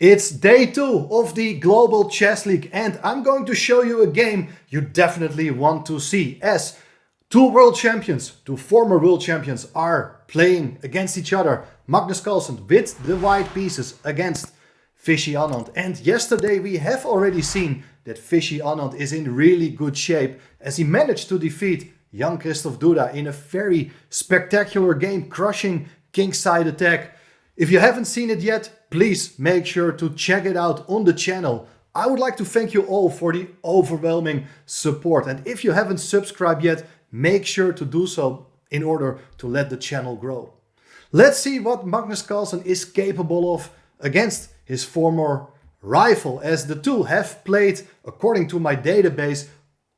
It's day 2 of the Global Chess League and I'm going to show you a game you definitely want to see as two former world champions are playing against each other. Magnus Carlsen with the white pieces against Vishy Anand. And yesterday we have already seen that Vishy Anand is in really good shape as he managed to defeat young Christoph Duda in a very spectacular game, crushing kingside attack. If you haven't seen it yet, please make sure to check it out on the channel. I would like to thank you all for the overwhelming support. And if you haven't subscribed yet, make sure to do so in order to let the channel grow. Let's see what Magnus Carlsen is capable of against his former rival, as the two have played, according to my database,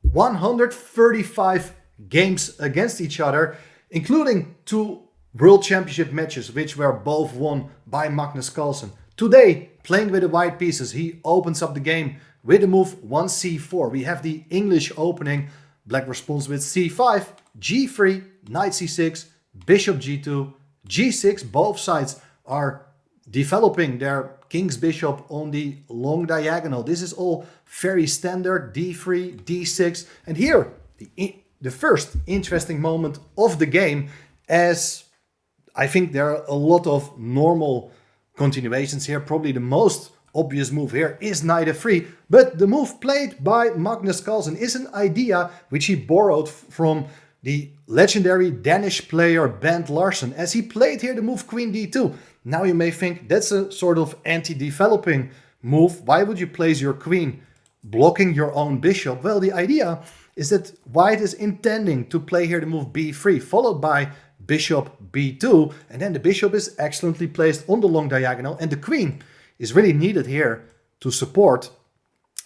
135 games against each other, including two World Championship matches, which were both won by Magnus Carlsen. Today, playing with the white pieces, he opens up the game with the move 1c4. We have the English opening. Black responds with c5, g3, knight c6, bishop g2, g6. Both sides are developing their king's bishop on the long diagonal. This is all very standard, d3, d6. And here, the first interesting moment of the game, as I think there are a lot of normal continuations here. Probably the most obvious move here is knight f3. But the move played by Magnus Carlsen is an idea which he borrowed from the legendary Danish player Bent Larsen, as he played here the move queen d2. Now you may think that's a sort of anti-developing move. Why would you place your queen blocking your own bishop? Well, the idea is that white is intending to play here the move b3, followed by bishop b2, and then the bishop is excellently placed on the long diagonal, and the queen is really needed here to support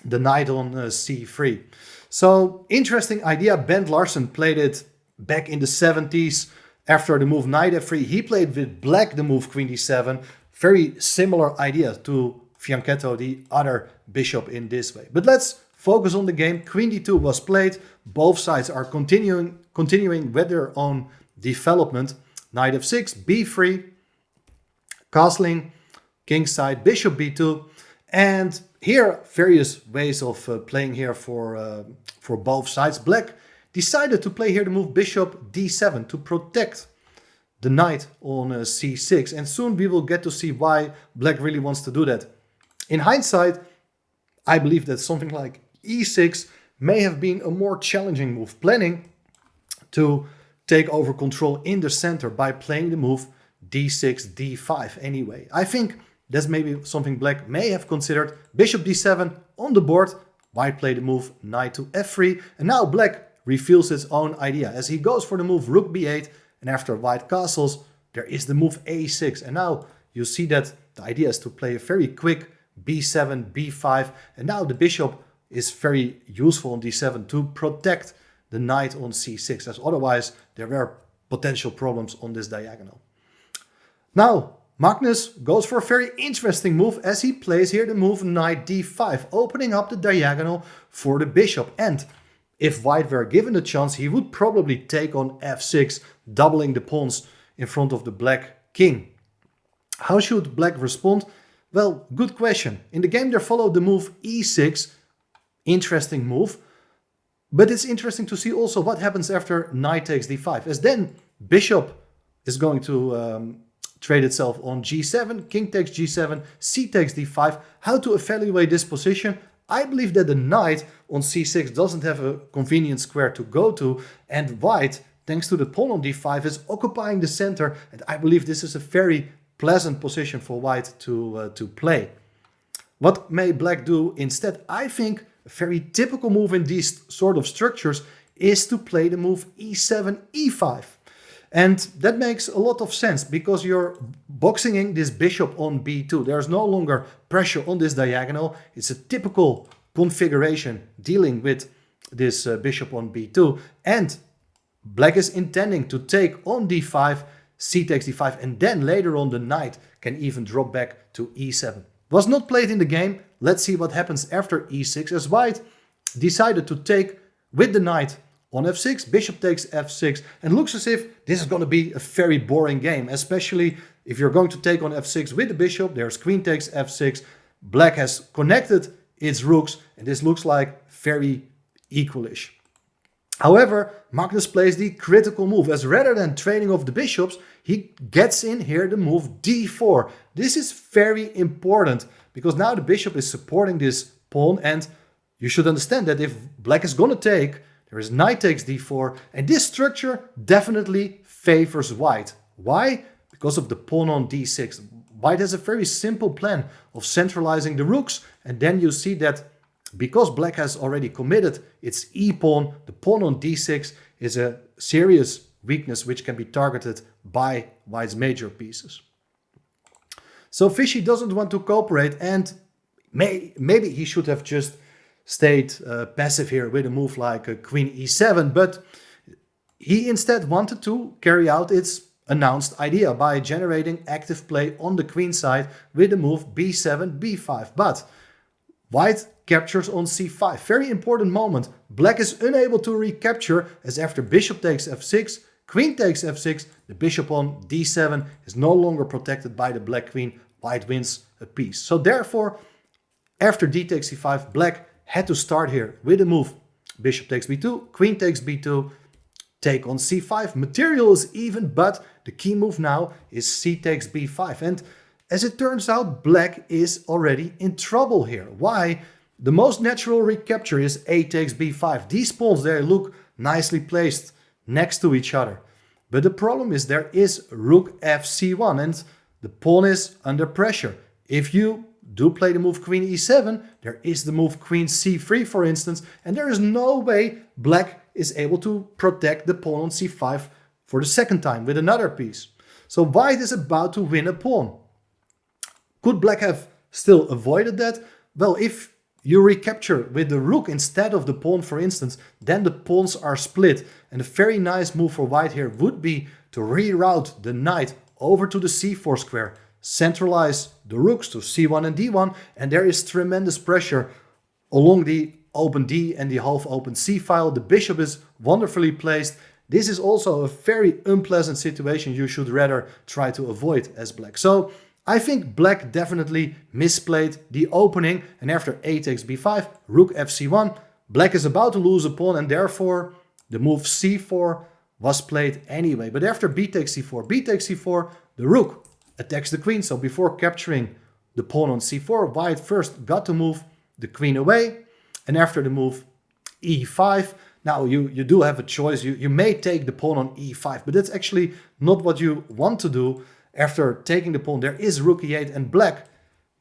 the knight on c3. So, interesting idea. Bent Larsen played it back in the 70s after the move knight f3. He played with black the move queen d7. Very similar idea to Fianchetto, the other bishop, in this way. But let's focus on the game. Queen d2 was played. Both sides are continuing with their own development. Knight f6, b3, castling, kingside, bishop b2, and here various ways of playing here for both sides. Black decided to play here the move bishop d7 to protect the knight on c6, and soon we will get to see why black really wants to do that. In hindsight, I believe that something like e6 may have been a more challenging move, planning to take over control in the center by playing the move d6, d5 anyway. I think that's maybe something black may have considered. Bishop d7 on the board. White played the move knight to f3. And now black reveals his own idea as he goes for the move rook b8. And after white castles, there is the move a6. And now you see that the idea is to play a very quick b7, b5. And now the bishop is very useful on d7 to protect the knight on c6, as otherwise there were potential problems on this diagonal. Now, Magnus goes for a very interesting move as he plays here the move knight d5, opening up the diagonal for the bishop. And if white were given the chance, he would probably take on f6, doubling the pawns in front of the black king. How should black respond? Well, good question. In the game there followed the move e6, interesting move. But it's interesting to see also what happens after knight takes d5, as then bishop is going to trade itself on g7, king takes g7, c takes d5. How to evaluate this position? I believe that the knight on c6 doesn't have a convenient square to go to, and white, thanks to the pawn on d5, is occupying the center, and I believe this is a very pleasant position for white to play. What may black do instead? I think a very typical move in these sort of structures is to play the move e7, e5. And that makes a lot of sense because you're boxing in this bishop on b2. There's no longer pressure on this diagonal. It's a typical configuration dealing with this bishop on b2. And black is intending to take on d5, c takes d5, and then later on the knight can even drop back to e7. Was not played in the game. Let's see what happens after e6, as white decided to take with the knight on f6, bishop takes f6, and looks as if this is going to be a very boring game, especially if you're going to take on f6 with the bishop. There's queen takes f6, Black has connected its rooks, and this looks like very equalish. However, Magnus plays the critical move, as rather than trading off the bishops, he gets in here the move d4. This is very important, because now the bishop is supporting this pawn, and you should understand that if black is going to take, there is knight takes d4, and this structure definitely favors white. Why? Because of the pawn on d6. White has a very simple plan of centralizing the rooks, and then you see that because black has already committed its e-pawn, the pawn on d6 is a serious weakness which can be targeted by white's major pieces. So Fishy doesn't want to cooperate, and maybe he should have just stayed passive here with a move like queen e7, but he instead wanted to carry out its announced idea by generating active play on the queen side with the move b7, b5. But white captures on c5. Very important moment. Black is unable to recapture, as after bishop takes f6, queen takes f6, the bishop on d7 is no longer protected by the black queen. White wins a piece. So therefore, after d takes c5, black had to start here with a move bishop takes b2, queen takes b2, take on c5. Material is even, but the key move now is c takes b5. And as it turns out, black is already in trouble here. Why? The most natural recapture is a takes b5. These pawns, they look nicely placed next to each other. But the problem is there is rook fc1, and the pawn is under pressure. If you do play the move queen e7, there is the move queen c3, for instance, and there is no way black is able to protect the pawn on c5 for the second time with another piece. So white is about to win a pawn. Could black have still avoided that? Well, if you recapture with the rook instead of the pawn, for instance, then the pawns are split. And a very nice move for white here would be to reroute the knight over to the c4 square, centralize the rooks to c1 and d1, and there is tremendous pressure along the open d and the half open c file. The bishop is wonderfully placed. This is also a very unpleasant situation you should rather try to avoid as black. So I think black definitely misplayed the opening, and after a takes b5, rook fc1, black is about to lose a pawn, and therefore the move c4 was played anyway. But after b takes c4, the rook attacks the queen. So before capturing the pawn on c4, white first got to move the queen away, and after the move e5, now you do have a choice. You may take the pawn on e5, but that's actually not what you want to do. After taking the pawn, there is rook e8, and black,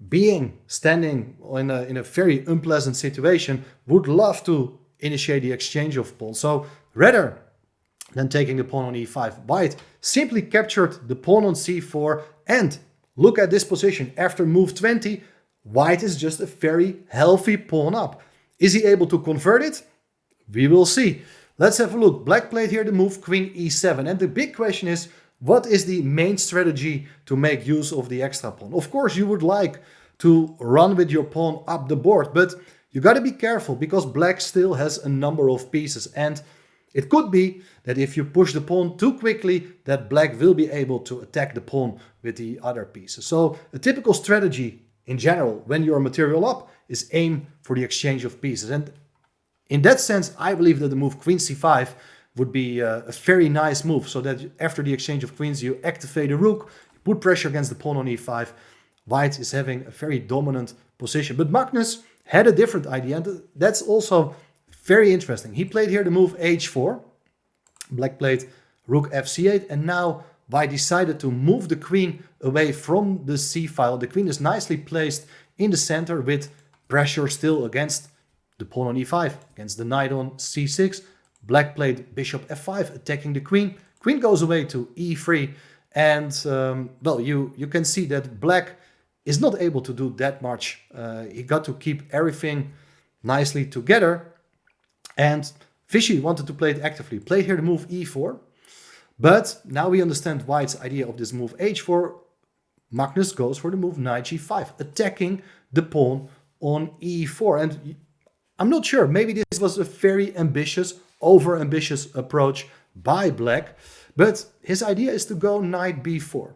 being standing in a very unpleasant situation, would love to initiate the exchange of pawns. So rather than taking the pawn on e5, white simply captured the pawn on c4, and look at this position. After move 20, white is just a very healthy pawn up. Is he able to convert it? We will see. Let's have a look. Black played here the move queen e7, and the big question is, what is the main strategy to make use of the extra pawn? Of course, you would like to run with your pawn up the board, but you got to be careful because black still has a number of pieces, and it could be that if you push the pawn too quickly, that black will be able to attack the pawn with the other pieces. So a typical strategy in general when you're material up is aim for the exchange of pieces. And in that sense, I believe that the move queen c5 would be a very nice move, so that after the exchange of queens, you activate the rook, put pressure against the pawn on e5. White is having a very dominant position. But Magnus had a different idea, and that's also very interesting. He played here the move h4. Black played rook fc8, and now white decided to move the queen away from the c file. The queen is nicely placed in the center with pressure still against the pawn on e5, against the knight on c6. Black played bishop f5, attacking the queen. Queen goes away to e3, and well, you can see that black is not able to do that much. He got to keep everything nicely together, and Fishy wanted to play it actively. Played here the move e4, but now we understand white's idea of this move h4. Magnus goes for the move knight g5, attacking the pawn on e4, and I'm not sure, maybe this was a very ambitious, over-ambitious approach by black, but his idea is to go knight b4.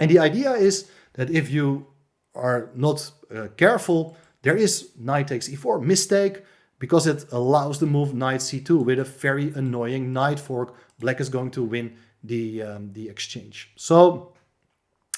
And the idea is that if you are not careful, there is knight takes e4, mistake, because it allows the move knight c2 with a very annoying knight fork. Black is going to win the exchange. So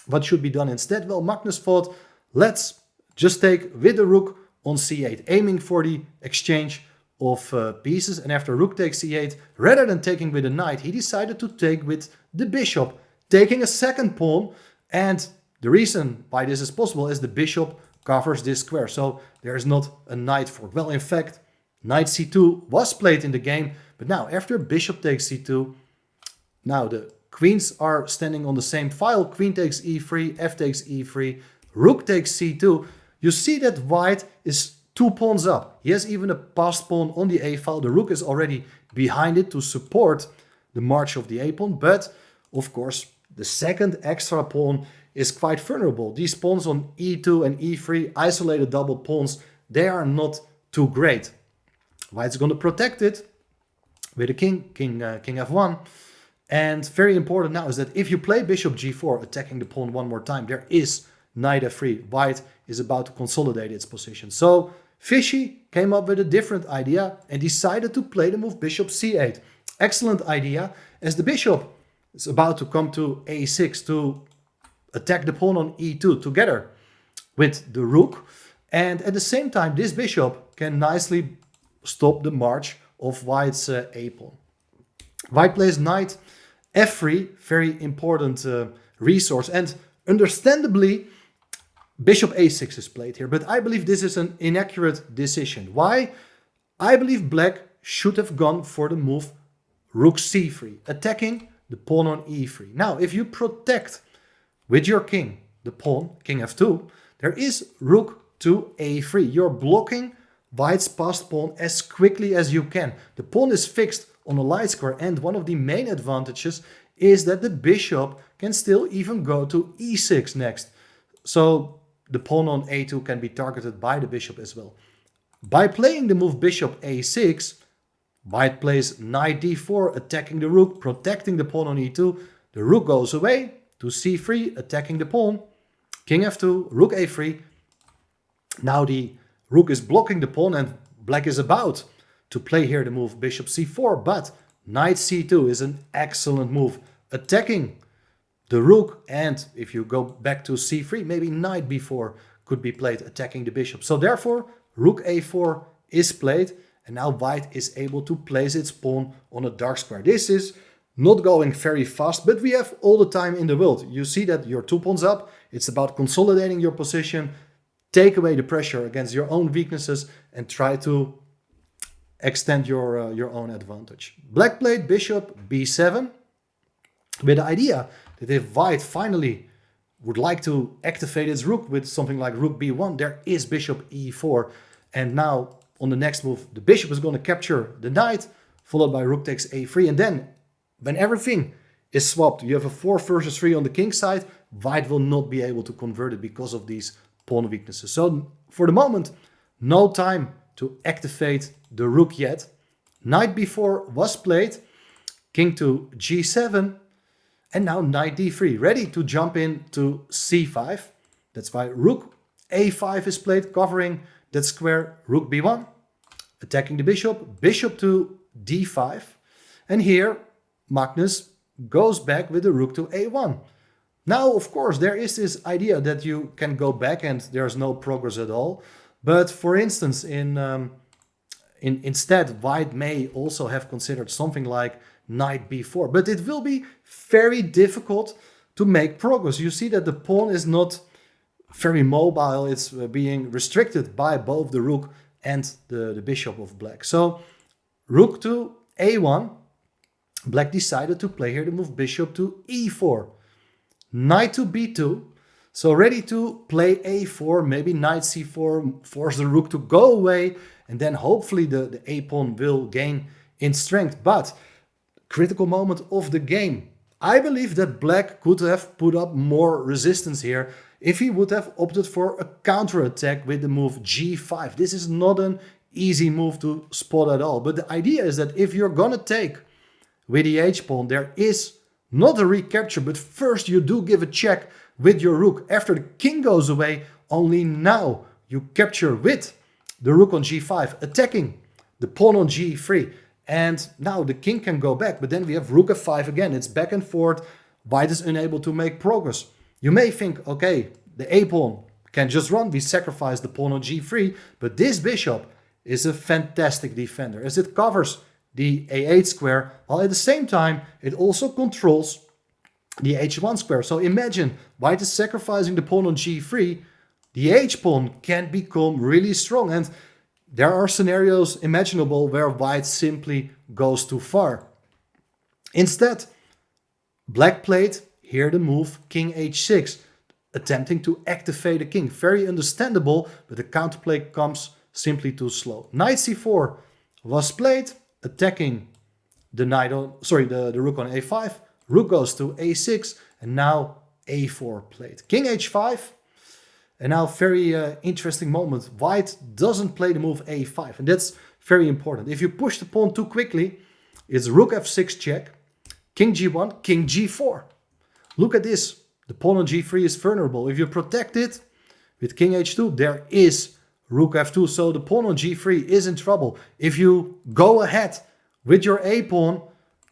what should be done instead? Well, Magnus thought, let's just take with the rook on c8, aiming for the exchange of pieces. And after rook takes c8, rather than taking with a knight, he decided to take with the bishop, taking a second pawn. And the reason why this is possible is the bishop covers this square, so there is not a knight fork. Well, in fact, knight c2 was played in the game, but now after bishop takes c2, now the queens are standing on the same file. Queen takes e3, f takes e3, rook takes c2. You see that white is 2 pawns up. He has even a passed pawn on the a file. The rook is already behind it to support the march of the a pawn, but of course the second extra pawn is quite vulnerable. These pawns on e2 and e3, isolated double pawns, they are not too great. White's going to protect it with a king f1. And very important now is that if you play bishop g4, attacking the pawn one more time, there is knight f3. White is about to consolidate its position. So Fishy came up with a different idea and decided to play the move bishop c8. Excellent idea, as the bishop is about to come to a6 to attack the pawn on e2 together with the rook. And at the same time, this bishop can nicely stop the march of white's a pawn. White plays knight f3, very important resource. And understandably, bishop a6 is played here. But I believe this is an inaccurate decision. Why? I believe black should have gone for the move rook c3, attacking the pawn on e3. Now, if you protect with your king the pawn, king f2, there is rook to a3. You're blocking white's passed pawn as quickly as you can. The pawn is fixed on a light square, and one of the main advantages is that the bishop can still even go to e6 next. So the pawn on a2 can be targeted by the bishop as well. By playing the move bishop a6, white plays knight d4, attacking the rook, protecting the pawn on e2. The rook goes away to c3, attacking the pawn. King f2, rook a3. Now the rook is blocking the pawn, and black is about to play here the move bishop c4, but knight c2 is an excellent move, attacking the rook. And if you go back to c3, maybe knight b4 could be played, attacking the bishop. So therefore, rook a4 is played, and now white is able to place its pawn on a dark square. This is not going very fast, but we have all the time in the world. You see that you're 2 pawns up. It's about consolidating your position, take away the pressure against your own weaknesses, and try to extend your own advantage. Black played bishop b7 with the idea that if white finally would like to activate its rook with something like rook b1, there is bishop e4. And now on the next move, the bishop is going to capture the knight, followed by rook takes a3. And then when everything is swapped, you have a 4 versus 3 on the king side, white will not be able to convert it because of these pawn weaknesses. So for the moment, no time to activate the rook yet. Knight b4 was played, king to g7, and now knight d3, ready to jump in to c5. That's why rook a5 is played, covering that square. Rook b1, attacking the bishop, bishop to d5. And here Magnus goes back with the rook to a1. Now, of course, there is this idea that you can go back and there's no progress at all. But for instance, instead, white may also have considered something like knight b4. But it will be very difficult to make progress. You see that the pawn is not very mobile. It's being restricted by both the rook and the bishop of black. So rook to a1. Black decided to play here the move bishop to e4. Knight to b2. So ready to play a4, maybe knight c4, force the rook to go away, and then hopefully the a pawn will gain in strength. But critical moment of the game. I believe that black could have put up more resistance here if he would have opted for a counterattack with the move g5. This is not an easy move to spot at all. But the idea is that if you're gonna take with the h-pawn, there is not a recapture, but first you do give a check with your rook. After the king goes away, Only now you capture with the rook on g5, attacking the pawn on g3. And now the king can go back, but then we have rook f5 again. It's back and forth. White is unable to make progress. You may think, okay, the a pawn can just run. We sacrifice the pawn on g3, but this bishop is a fantastic defender as it covers the a8 square, while at the same time it also controls the h1 square. So imagine white is sacrificing the pawn on g3, the h pawn can become really strong, and there are scenarios imaginable where white simply goes too far. Instead, black played here the move king h6, attempting to activate the king. Very understandable, but the counterplay comes simply too slow. Knight c4 was played, attacking the knight on, the rook on a5. Rook goes to a6, and now a4 played. King h5, and now very interesting moment. White doesn't play the move a5, and that's very important. If you push the pawn too quickly, it's rook f6 check, king g1, king g4. Look at this. The pawn on g3 is vulnerable. If you protect it with king h2, there is rook f2, so the pawn on g3 is in trouble. If you go ahead with your a pawn,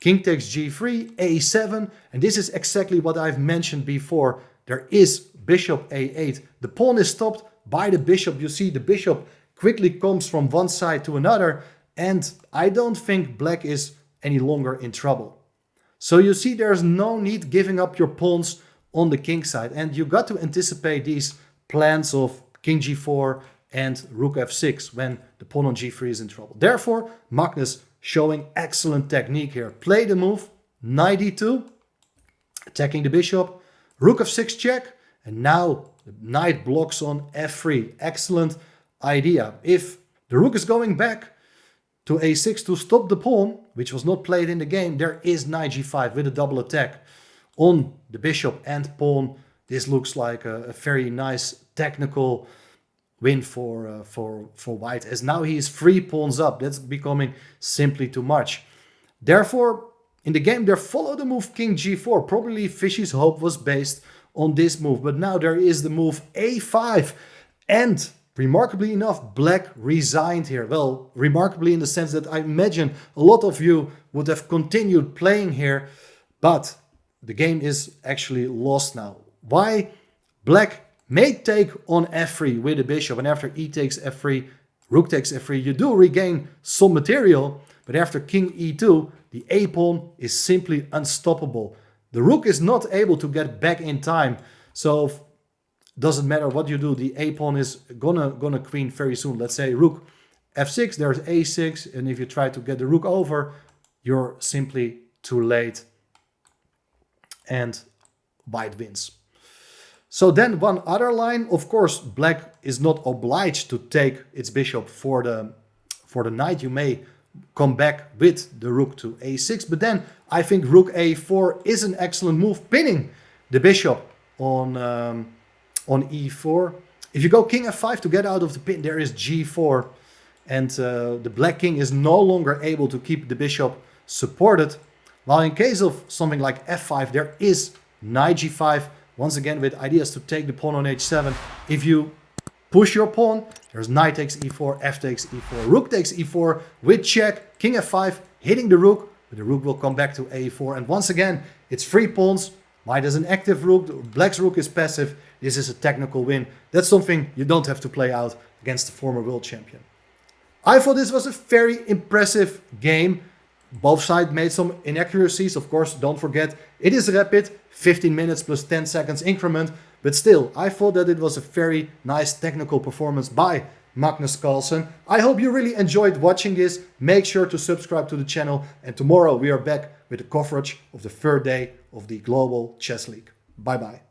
king takes g3, a7, and this is exactly what I've mentioned before. There is bishop a8. The pawn is stopped by the bishop. You see the bishop quickly comes from one side to another, and I don't think black is any longer in trouble. So you see there's no need giving up your pawns on the king side, and you got to anticipate these plans of king g4 and rook f6 when the pawn on g3 is in trouble. Therefore, Magnus showing excellent technique here. Play the move, knight e2, attacking the bishop, rook f6 check, and now the knight blocks on f3. Excellent idea. If the rook is going back to a6 to stop the pawn, which was not played in the game, there is knight g5 with a double attack on the bishop and pawn. This looks like a very nice technical win for white, as now he is 3 pawns up. That's becoming simply too much. Therefore, in the game, there followed the move king g4. Probably Fishy's hope was based on this move, but now there is the move a5. And remarkably enough, black resigned here. Well, remarkably in the sense that I imagine a lot of you would have continued playing here, but the game is actually lost now. Why? Black may take on f3 with the bishop, and after e takes f3, rook takes f3, you do regain some material, but after king e2, the a pawn is simply unstoppable. The rook is not able to get back in time, so doesn't matter what you do, the a pawn is gonna queen very soon. Let's say rook f6, there's a6, and if you try to get the rook over, you're simply too late, and white wins. So then one other line, of course, black is not obliged to take its bishop for the knight. You may come back with the rook to a6, but then I think rook a4 is an excellent move, pinning the bishop on e4. If you go king f5 to get out of the pin, there is g4, and the black king is no longer able to keep the bishop supported. While in case of something like f5, there is knight g5, once again with ideas to take the pawn on h7. If you push your pawn, there's knight takes e4, f takes e4, rook takes e4 with check, king f5, hitting the rook, but the rook will come back to a4. And once again, it's 3 pawns. White has an active rook, black's rook is passive. This is a technical win. That's something you don't have to play out against the former world champion. I thought this was a very impressive game. Both sides made some inaccuracies. Of course, don't forget, it is rapid, 15 minutes plus 10 seconds increment. But still, I thought that it was a very nice technical performance by Magnus Carlsen. I hope you really enjoyed watching this. Make sure to subscribe to the channel. And tomorrow we are back with the coverage of the third day of the Global Chess League. Bye bye.